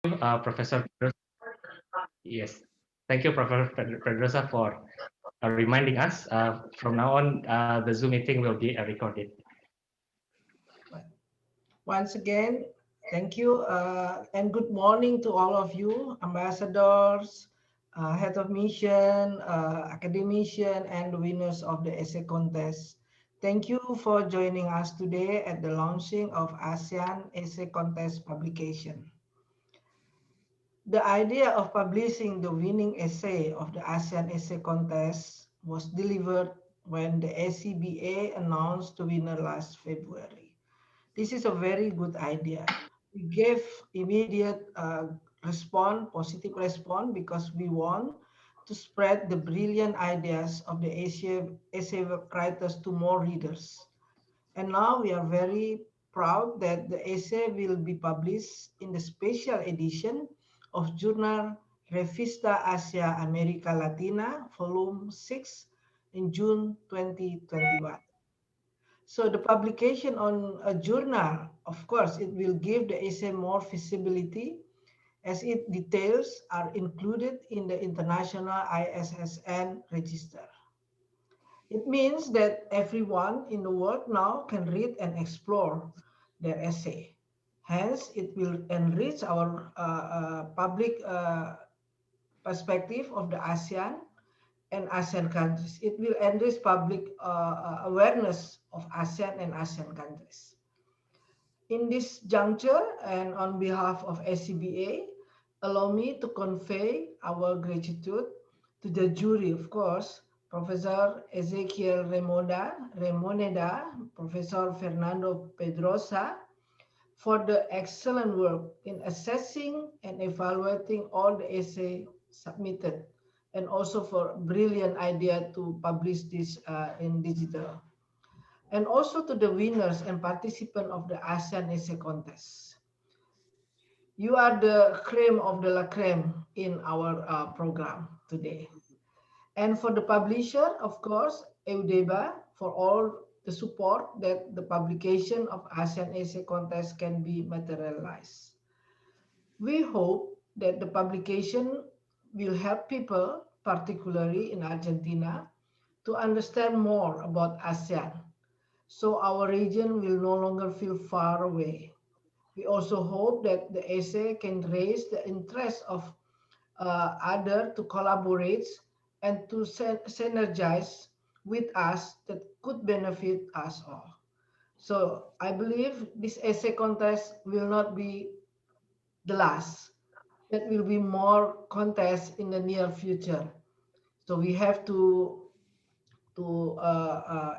Professor. Yes, thank you, Professor Pedrosa, for reminding us. From now on, the Zoom meeting will be recorded. Once again, thank you and good morning to all of you, ambassadors, head of mission, academician, and winners of the essay contest. Thank you for joining us today at the launching of ASEAN Essay Contest publication. The idea of publishing the winning essay of the ASEAN Essay Contest was delivered when the ACBA announced the winner last February. This is a very good idea. We gave immediate positive response, because we want to spread the brilliant ideas of the essay writers to more readers. And now we are very proud that the essay will be published in the special edition of journal Revista Asia America Latina, volume 6 in June 2021. So the publication on a journal, of course, it will give the essay more visibility, as its details are included in the international ISSN register. It means that everyone in the world now can read and explore their essay. Hence, it will enrich our public perspective of the ASEAN and ASEAN countries. It will enrich public awareness of ASEAN and ASEAN countries. In this juncture, and on behalf of ACBA, allow me to convey our gratitude to the jury, of course, Professor Ezequiel Remoneda, Professor Fernando Pedrosa, for the excellent work in assessing and evaluating all the essays submitted, and also for brilliant idea to publish this in digital. And also to the winners and participants of the ASEAN Essay Contest. You are the creme of the la creme in our program today. And for the publisher, of course, Eudeba, for all the support that the publication of ASEAN Essay Contest can be materialized. We hope that the publication will help people, particularly in Argentina, to understand more about ASEAN, so our region will no longer feel far away. We also hope that the essay can raise the interest of others to collaborate and to synergize with us, that could benefit us all. So I believe this essay contest will not be the last. There will be more contests in the near future. So we have to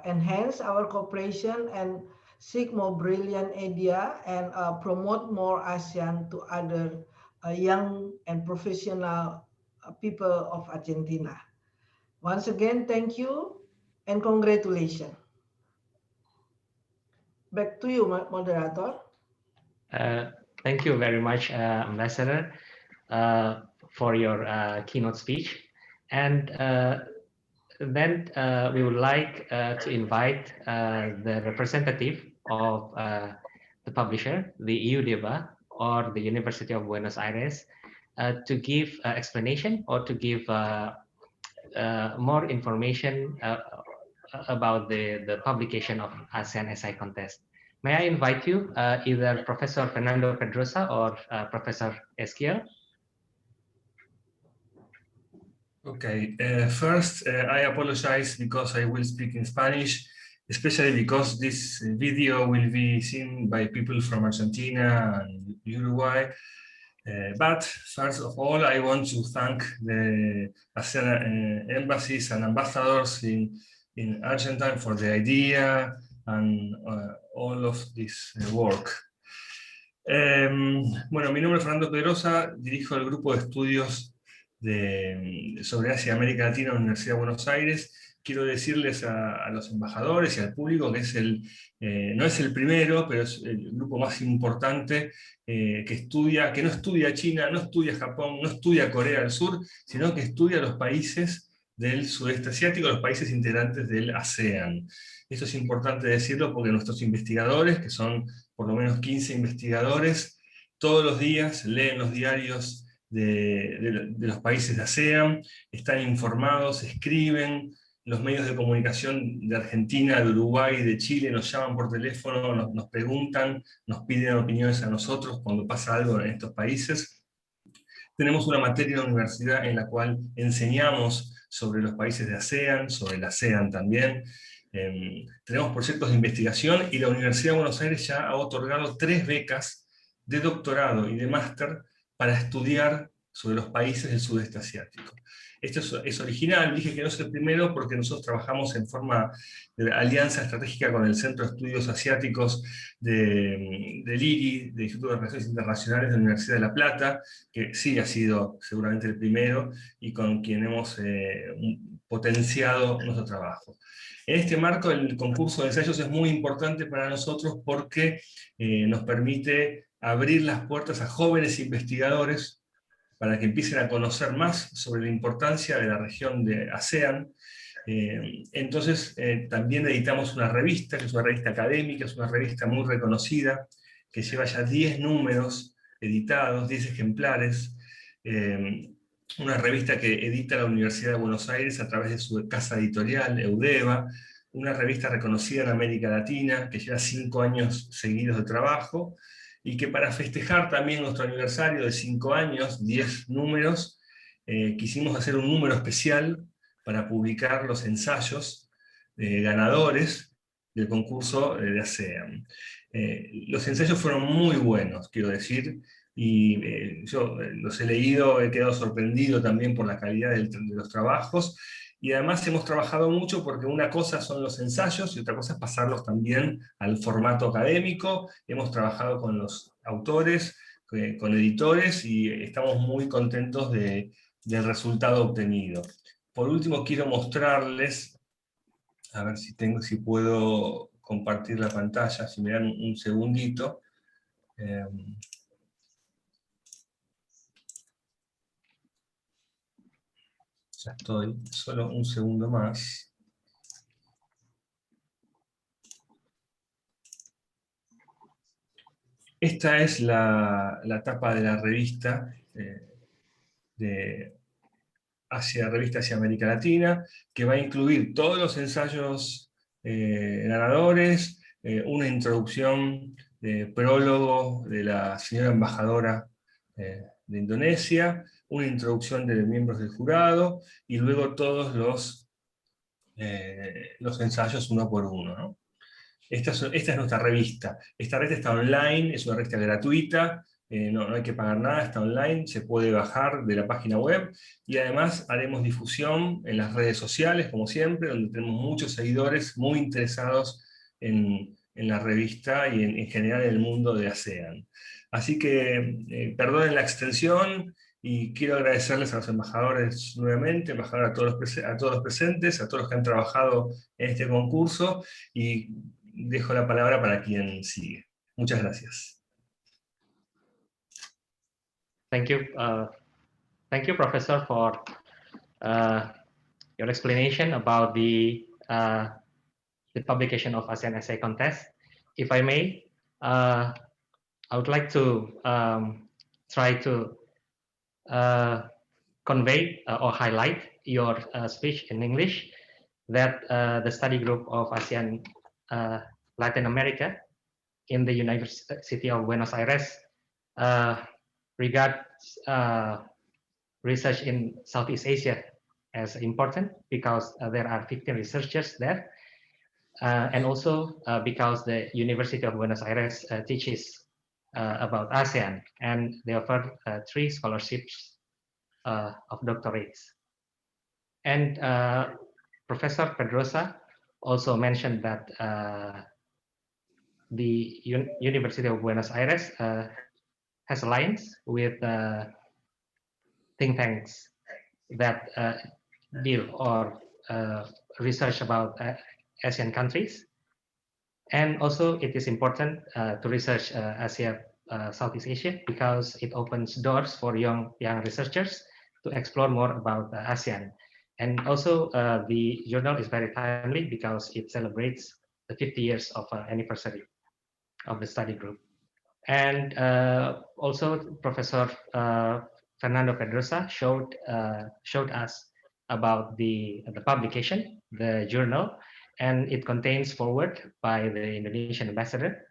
enhance our cooperation and seek more brilliant idea, and promote more ASEAN to other young and professional people of Argentina. Once again, thank you and congratulations. Back to you, moderator. Thank you very much, Ambassador, for your keynote speech. And then we would like to invite the representative of the publisher, the EUDEBA, or the University of Buenos Aires, to give explanation or to give more information about the publication of ASEAN Essay Contest. May I invite you, either Professor Fernando Pedrosa or Professor Esquiel? Okay, first, I apologize because I will speak in Spanish, especially because this video will be seen by people from Argentina and Uruguay. But first of all, I want to thank the ASEAN embassies and ambassadors in Argentina for the idea and all of this work. Bueno, mi nombre es Fernando Pedrosa, dirijo el grupo de estudios sobre Asia y América Latina en la Universidad de Buenos Aires. Quiero decirles a los embajadores y al público que es no es el primero, pero es el grupo más importante que no estudia China, no estudia Japón, no estudia Corea del Sur, sino que estudia los países del sudeste asiático, los países integrantes del ASEAN. Esto es importante decirlo porque nuestros investigadores, que son por lo menos 15 investigadores, todos los días leen los diarios de los países de ASEAN, están informados, escriben, los medios de comunicación de Argentina, de Uruguay, de Chile nos llaman por teléfono, nos preguntan, nos piden opiniones a nosotros cuando pasa algo en estos países. Tenemos una materia en la universidad en la cual enseñamos sobre los países de ASEAN, sobre el ASEAN también. Tenemos proyectos de investigación y la Universidad de Buenos Aires ya ha otorgado 3 becas de doctorado y de máster para estudiar sobre los países del sudeste asiático. Esto es original, dije que no es el primero porque nosotros trabajamos en forma de alianza estratégica con el Centro de Estudios Asiáticos del IRI, del Instituto de Relaciones Internacionales de la Universidad de La Plata, que sí ha sido seguramente el primero y con quien hemos potenciado nuestro trabajo. En este marco, el concurso de ensayos es muy importante para nosotros porque nos permite abrir las puertas a jóvenes investigadores para que empiecen a conocer más sobre la importancia de la región de ASEAN. Entonces, también editamos una revista, que es una revista académica, es una revista muy reconocida, que lleva ya 10 números editados, 10 ejemplares, una revista que edita la Universidad de Buenos Aires a través de su casa editorial, Eudeva, una revista reconocida en América Latina, que lleva 5 años seguidos de trabajo, y que para festejar también nuestro aniversario de 5 años, 10 números, quisimos hacer un número especial para publicar los ensayos ganadores del concurso de ASEAN. Los ensayos fueron muy buenos, quiero decir, y yo los he leído, he quedado sorprendido también por la calidad de los trabajos, y además hemos trabajado mucho porque una cosa son los ensayos y otra cosa es pasarlos también al formato académico. Hemos trabajado con los autores, con editores, y estamos muy contentos del resultado obtenido. Por último, quiero mostrarles, a ver si puedo compartir la pantalla, si me dan un segundito. Ya estoy, solo un segundo más. Esta es la tapa de la revista, revista hacia América Latina, que va a incluir todos los ensayos ganadores, una introducción, prólogo de la señora embajadora de Indonesia, una introducción de miembros del jurado, y luego todos los ensayos uno por uno, ¿no? Esta es nuestra revista. Esta revista está online, es una revista gratuita, no hay que pagar nada, está online, se puede bajar de la página web, y además haremos difusión en las redes sociales, como siempre, donde tenemos muchos seguidores muy interesados en la revista y en general en el mundo de ASEAN. Así que perdonen la extensión, y quiero agradecerles a los embajadores nuevamente, embajador a todos los presentes, a todos los que han trabajado en este concurso, y dejo la palabra para quien sigue. Muchas gracias. Thank you, Professor, for your explanation about the publication of ASEAN Essay Contest. If I may, I would like to try to convey or highlight your speech in English, that the study group of ASEAN Latin America in the University of Buenos Aires regards research in Southeast Asia as important, because there are 15 researchers there, and also because the University of Buenos Aires teaches about ASEAN, and they offer 3 scholarships of doctorates. And Professor Pedrosa also mentioned that the University of Buenos Aires has alliance with think tanks that deal or research about ASEAN countries. And also it is important to research Southeast Asia, because it opens doors for young researchers to explore more about ASEAN. And also the journal is very timely because it celebrates the 50 years of anniversary of the study group. And also Professor Fernando Pedrosa showed us about the publication, the journal, and it contains foreword by the Indonesian ambassador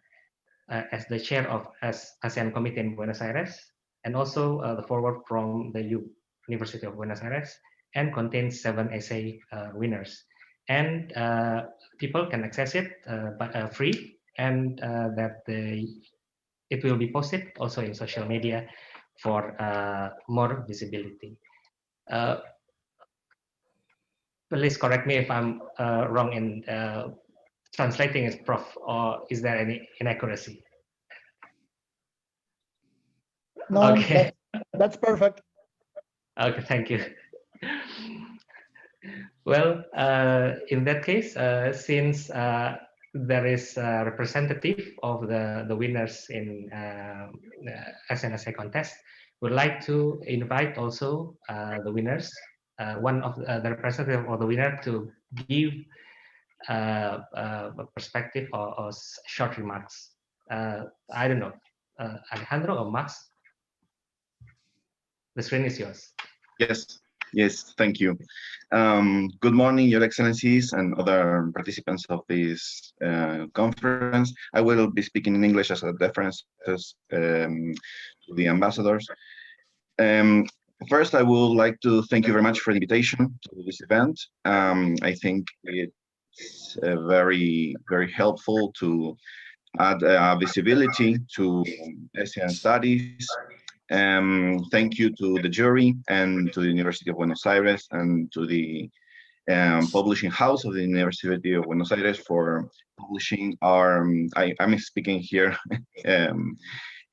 as the chair of ASEAN Committee in Buenos Aires, and also the foreword from the University of Buenos Aires, and contains 7 essay winners. And people can access it free, and that it will be posted also in social media for more visibility. Please correct me if I'm wrong in translating it, Prof, or is there any inaccuracy? No, okay. that's perfect. Okay, thank you. Well, in that case, since there is a representative of the winners in ASEAN Essay Contest, would like to invite also the winners, one of the representative of the winner to give a perspective or short remarks. I don't know, Alejandro or Max? The screen is yours. Yes, thank you. Good morning, Your Excellencies and other participants of this conference. I will be speaking in English as a deference to the ambassadors. First, I would like to thank you very much for the invitation to this event. I think it's very, very helpful to add visibility to ASEAN studies. Thank you to the jury and to the University of Buenos Aires and to the publishing house of the University of Buenos Aires for publishing our, I'm speaking here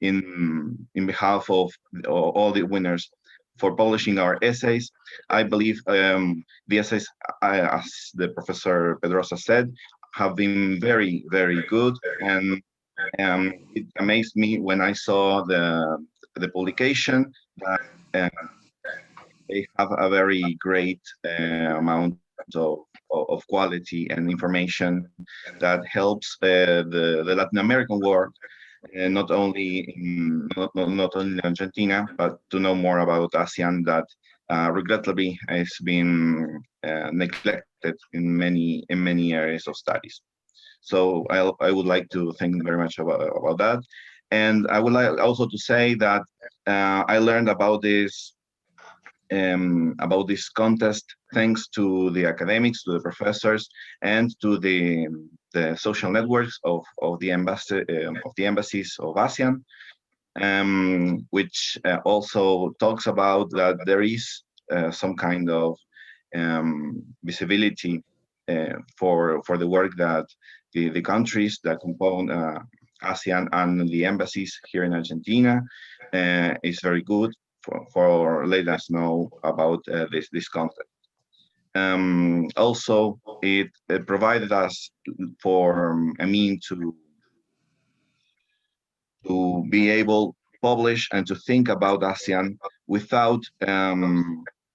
in behalf of all the winners for publishing our essays. I believe the essays, as the Professor Pedrosa said, have been very, very good, and it amazed me when I saw the publication that they have a very great amount of quality and information that helps the Latin American world, not only in Argentina, but to know more about ASEAN that regrettably has been neglected in many areas of studies. So I would like to thank very much about that. And I would like also to say that I learned about this contest thanks to the academics, to the professors, and to the social networks of the embassies of ASEAN, which also talks about that there is some kind of visibility for the work that the countries that compose ASEAN and the embassies here in Argentina is very good for letting us know about this content. Also, it provided us for a mean to be able to publish and to think about ASEAN without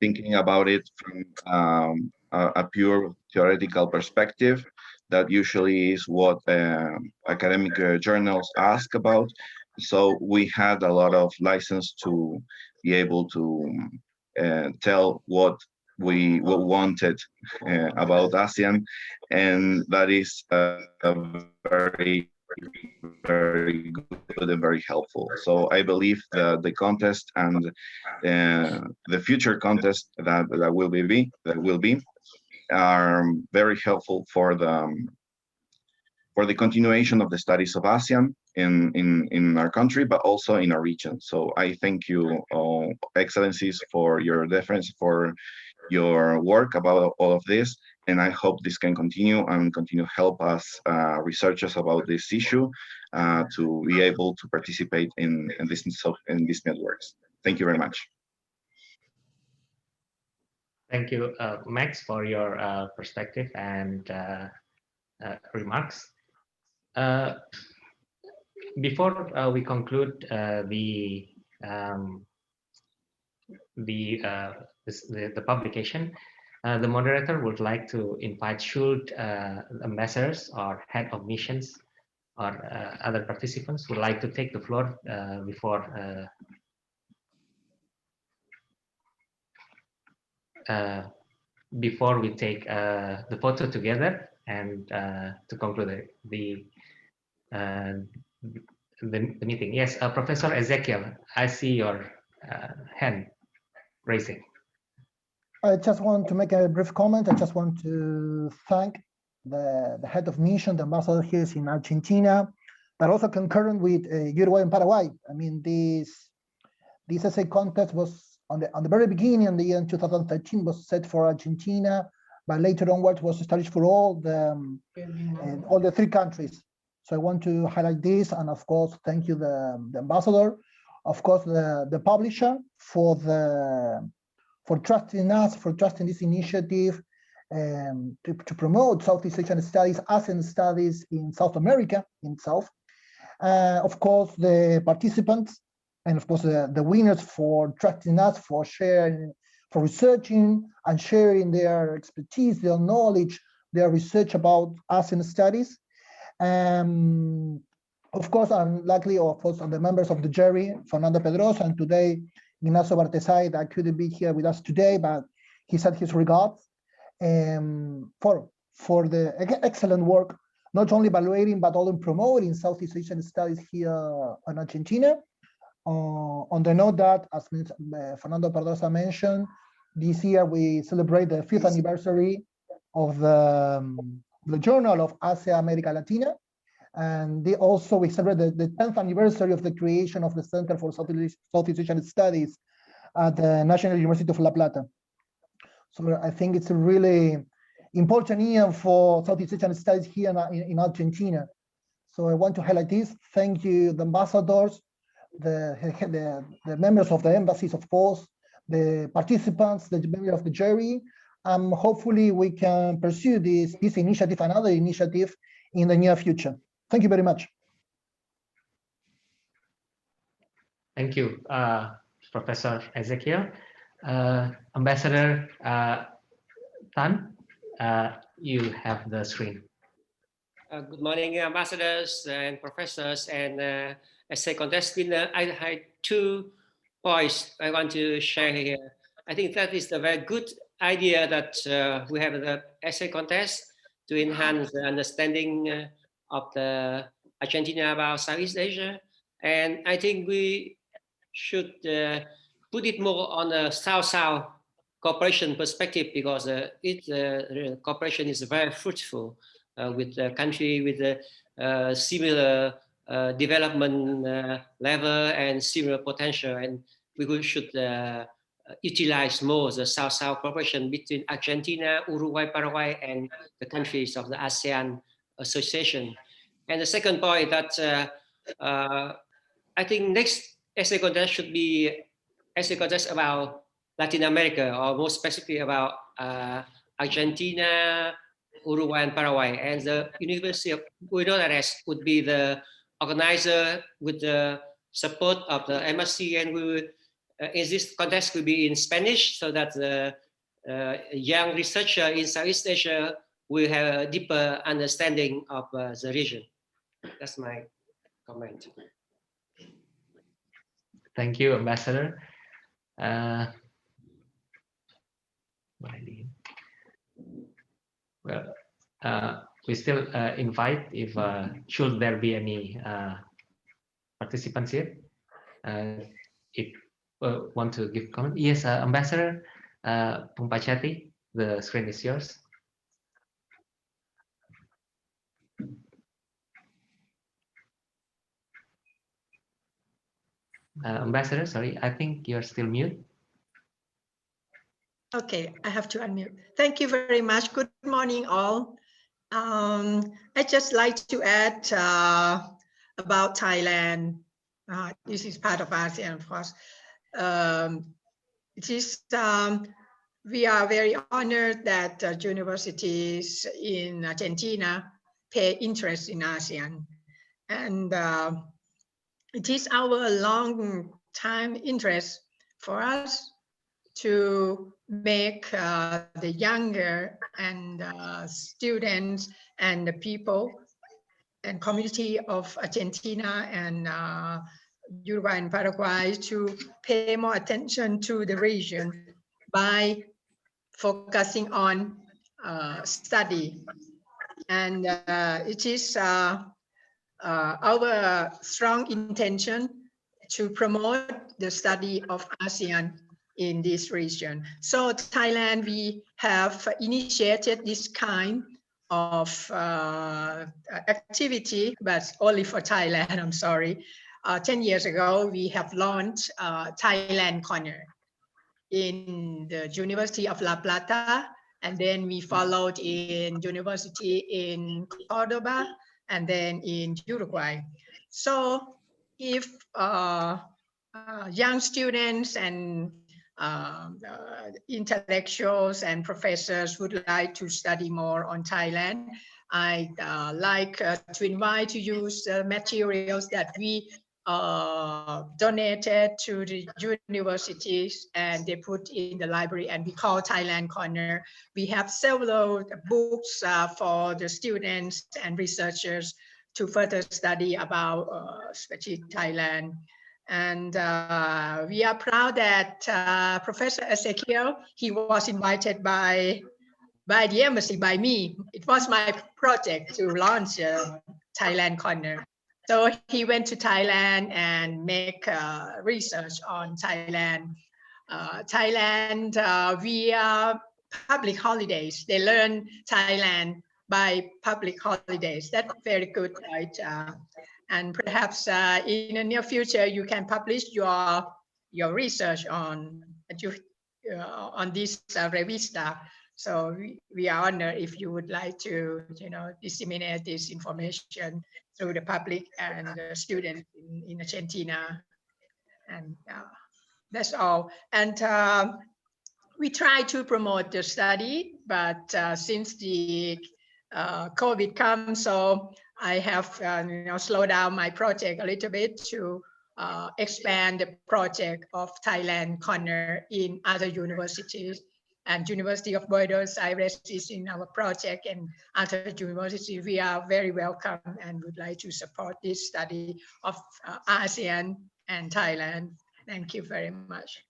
thinking about it from a pure theoretical perspective. That usually is what academic journals ask about. So we had a lot of license to be able to tell what we wanted about ASEAN, and that is very, very good and very helpful. So I believe that the contest and the future contest that will be are very helpful for the continuation of the studies of ASEAN in our country, but also in our region. So I thank you, Excellencies, for your deference, for your work about all of this, and I hope this can continue and continue help us researchers about this issue to be able to participate in these networks. Thank you very much. Thank you, Max, for your perspective and remarks. Before we conclude the publication, the moderator would like to invite ambassadors or head of missions or other participants would like to take the floor before we take the photo together and to conclude the meeting. Yes, Professor Ezekiel, I see your hand raising. I just want to make a brief comment. I just want to thank the head of mission, the ambassador here in Argentina, but also concurrent with Uruguay and Paraguay. I mean, this essay contest was on the very beginning in the year 2013 was set for Argentina, but later onwards was established for all the three countries. So I want to highlight this, and of course, thank you the ambassador, of course the publisher for trusting us, for trusting this initiative to promote Southeast Asian studies, ASEAN studies in South America itself. Of course, the participants, and of course the winners for trusting us, for sharing, for researching and sharing their expertise, their knowledge, their research about ASEAN studies. Of course, I'm luckily, of course, on the members of the jury, Fernando Pedrosa, and today Ignacio Bartesay, that couldn't be here with us today, but he said his regards for the excellent work, not only evaluating, but also promoting Southeast Asian studies here in Argentina. On the note that, as Fernando Pedrosa mentioned, this year we celebrate the 5th anniversary of the Journal of ASEAN America Latina. And we celebrate the 10th anniversary of the creation of the Center for Southeast Asian Studies at the National University of La Plata. So I think it's a really important year for Southeast Asian Studies here in Argentina. So I want to highlight this. Thank you, the ambassadors, the members of the embassies, of course, the participants, the members of the jury. Hopefully we can pursue this initiative and other initiative in the near future. Thank you very much. Thank you, Professor Ezekiel. Ambassador Tan, you have the screen. Good morning, ambassadors and professors and essay contest winner. I had 2 points I want to share here. I think that is a very good idea that we have the essay contest to enhance the understanding of the Argentina about Southeast Asia. And I think we should put it more on a South-South cooperation perspective, because cooperation is very fruitful with the country with a similar development level and similar potential. And we should utilize more the South-South cooperation between Argentina, Uruguay, Paraguay, and the countries of the ASEAN Association. And the second point that I think next essay contest should be essay contest about Latin America, or more specifically about Argentina, Uruguay, and Paraguay. And the University of Buenos Aires would be the organizer with the support of the MSc, and we will, in this contest will be in Spanish, so that the young researcher in Southeast Asia will have a deeper understanding of the region. That's my comment. Thank you, Ambassador. Well, we still invite if should there be any participants here. If want to give comment, yes, Ambassador Pumpachati, the screen is yours. Ambassador, sorry, I think you're still mute. Okay, I have to unmute. Thank you very much. Good morning, all. I'd just like to add about Thailand. This is part of ASEAN, of course. We are very honored that universities in Argentina pay interest in ASEAN. And it is our long time interest for us to make the younger and students and the people and community of Argentina and Uruguay and Paraguay to pay more attention to the region by focusing on study. And it is our strong intention to promote the study of ASEAN in this region. So Thailand, we have initiated this kind of activity, but only for Thailand, I'm sorry. 10 years ago, we have launched Thailand Corner in the University of La Plata, and then we followed in University in Cordoba, and then in Uruguay. So if young students and intellectuals and professors would like to study more on Thailand, I'd like to invite to use the materials that we donated to the universities and they put in the library, and we call Thailand Corner. We have several books for the students and researchers to further study about especially Thailand. And we are proud that Professor Ezekiel, he was invited by the embassy, by me. It was my project to launch Thailand Corner. So he went to Thailand and make research on Thailand. Thailand via public holidays. They learn Thailand by public holidays. That's very good, right? And perhaps in the near future, you can publish your research on this revista. So we are honored if you would like to, disseminate this information through the public and the students in Argentina. And that's all. And we try to promote the study, but since the COVID comes, so I have slowed down my project a little bit to expand the project of Thailand Corner in other universities. And University of Buenos Aires is in our project, and other universities, we are very welcome and would like to support this study of ASEAN and Thailand. Thank you very much.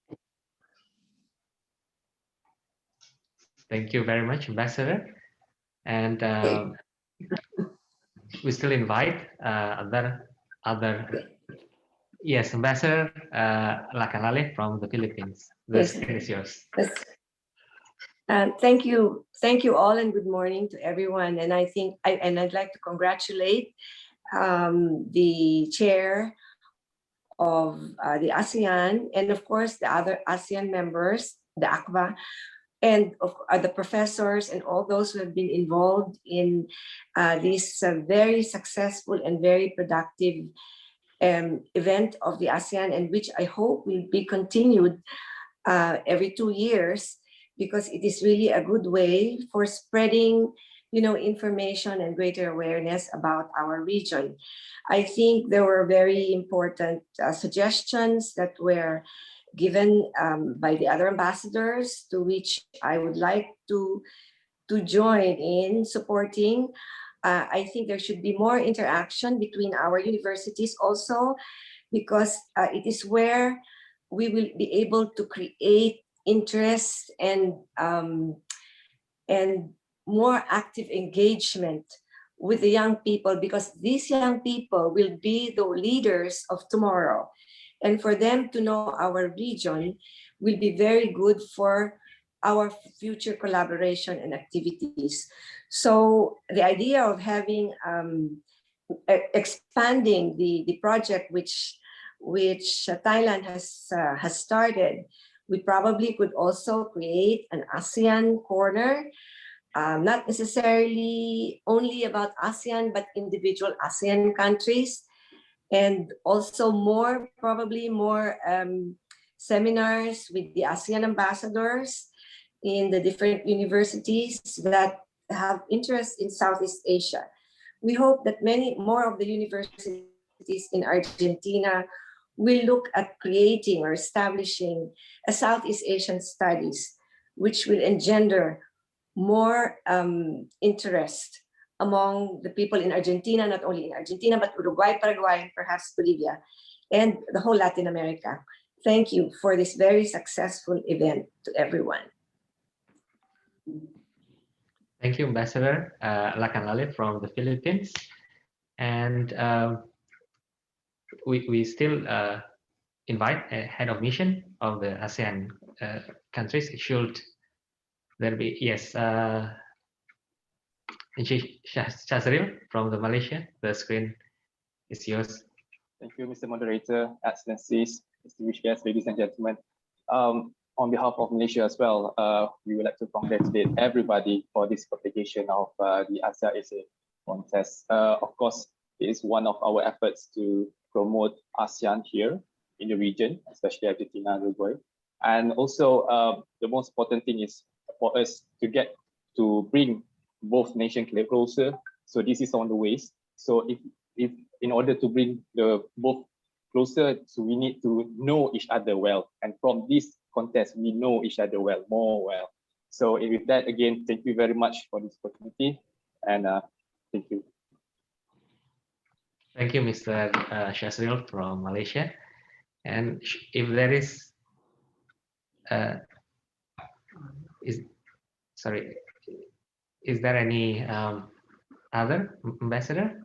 Thank you very much, Ambassador. And we still invite other. Yes, Ambassador Lakalale from the Philippines. The screen is yours. Thank you all, and good morning to everyone. And I'd like to congratulate the chair of the ASEAN, and of course the other ASEAN members, the ACBA, and the professors and all those who have been involved in this very successful and very productive event of the ASEAN, and which I hope will be continued every 2 years, because it is really a good way for spreading, information and greater awareness about our region. I think there were very important suggestions that were given by the other ambassadors, to which I would like to join in supporting. I think there should be more interaction between our universities also, because it is where we will be able to create interest and more active engagement with the young people, because these young people will be the leaders of tomorrow. And for them to know our region will be very good for our future collaboration and activities. So the idea of having expanding the project which Thailand has started, we probably could also create an ASEAN corner, not necessarily only about ASEAN, but individual ASEAN countries, and also probably more seminars with the ASEAN ambassadors in the different universities that have interest in Southeast Asia. We hope that many more of the universities in Argentina will look at creating or establishing a Southeast Asian studies, which will engender more interest among the people in Argentina, not only in Argentina, but Uruguay, Paraguay, perhaps Bolivia, and the whole Latin America. Thank you for this very successful event to everyone. Thank you, Ambassador Lakan Lalit from the Philippines. And we still invite a head of mission of the ASEAN countries. Should there be, yes, Shazril from the Malaysia, the screen is yours. Thank you, Mr. Moderator, Excellencies, distinguished guests, ladies and gentlemen. On behalf of Malaysia as well, we would like to congratulate everybody for this publication of the ASEAN Essay Contest. Of course, it is one of our efforts to promote ASEAN here in the region, especially Argentina and Uruguay. And also, the most important thing is for us to get to bring both nations closer. So this is on the ways. So if in order to bring the both closer, so we need to know each other well. And from this contest, we know each other well, more well. So with that, again, thank you very much for this opportunity. And thank you. Thank you, Mr. Shazril from Malaysia. And if there is, is there any other ambassador?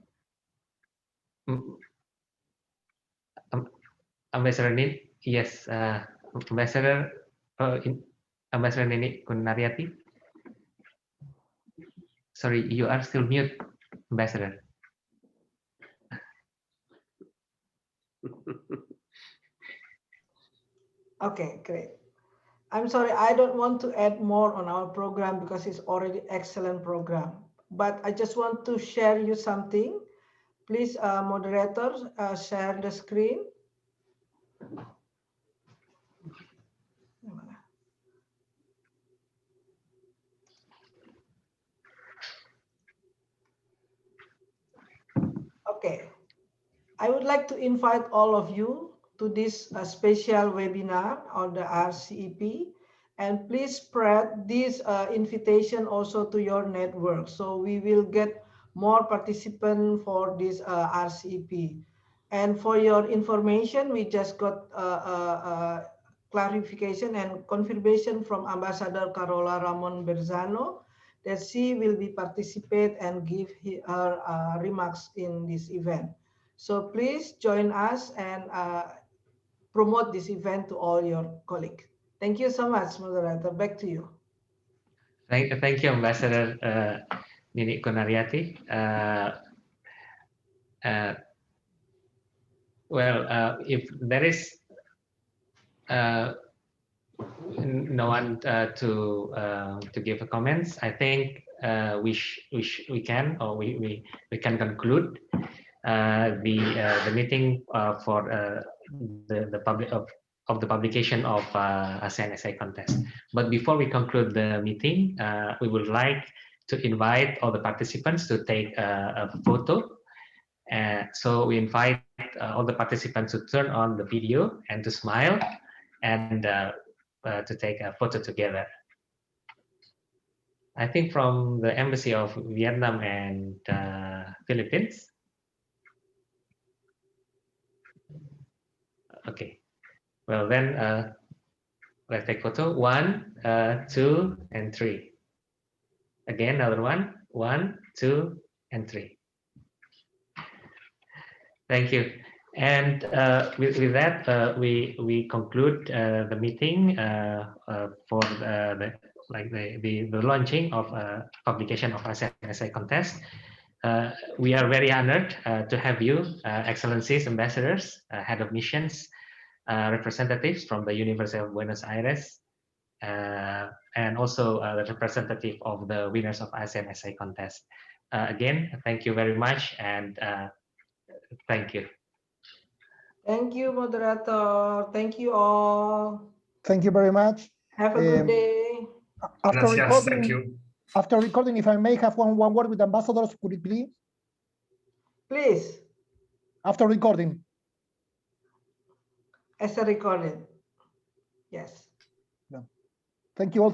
Ambassador Nini, yes, Ambassador Nini Kunariati. Sorry, you are still mute, Ambassador. Okay, great. I'm sorry, I don't want to add more on our program because it's already excellent program. But I just want to share you something. Please, moderators, share the screen. Okay, I would like to invite all of you to this special webinar on the RCEP, and please spread this invitation also to your network. So we will get more participants for this RCEP. And for your information, we just got clarification and confirmation from Ambassador Carola Ramon Berzano that she will be participate and give her remarks in this event. So please join us and promote this event to all your colleagues. Thank you so much, moderator. Back to you. Thank you, Ambassador Nini Kunariati. Well, if there is no one to give comments, I think we can conclude the meeting for the publication of ASEAN Essay Contest. But before we conclude the meeting, we would like to invite all the participants to take a photo. So we invite all the participants to turn on the video and to smile and to take a photo together. I think from the Embassy of Vietnam and Philippines. Okay, well then let's take photo. 1, 2, and 3. Again, another one. 1, 2, and 3. Thank you. And with that, we conclude the meeting for the launching of publication of ASEAN Essay Contest. We are very honored to have you, Excellencies, Ambassadors, Head of Missions, representatives from the University of Buenos Aires, and also the representative of the winners of ASEAN Essay Contest. Again, thank you very much, and thank you. Thank you, moderator. Thank you all. Thank you very much. Have a good day. After recording, if I may have one word with ambassadors, could it please? Please. After recording. As a recording. Yes. Yeah. Thank you all.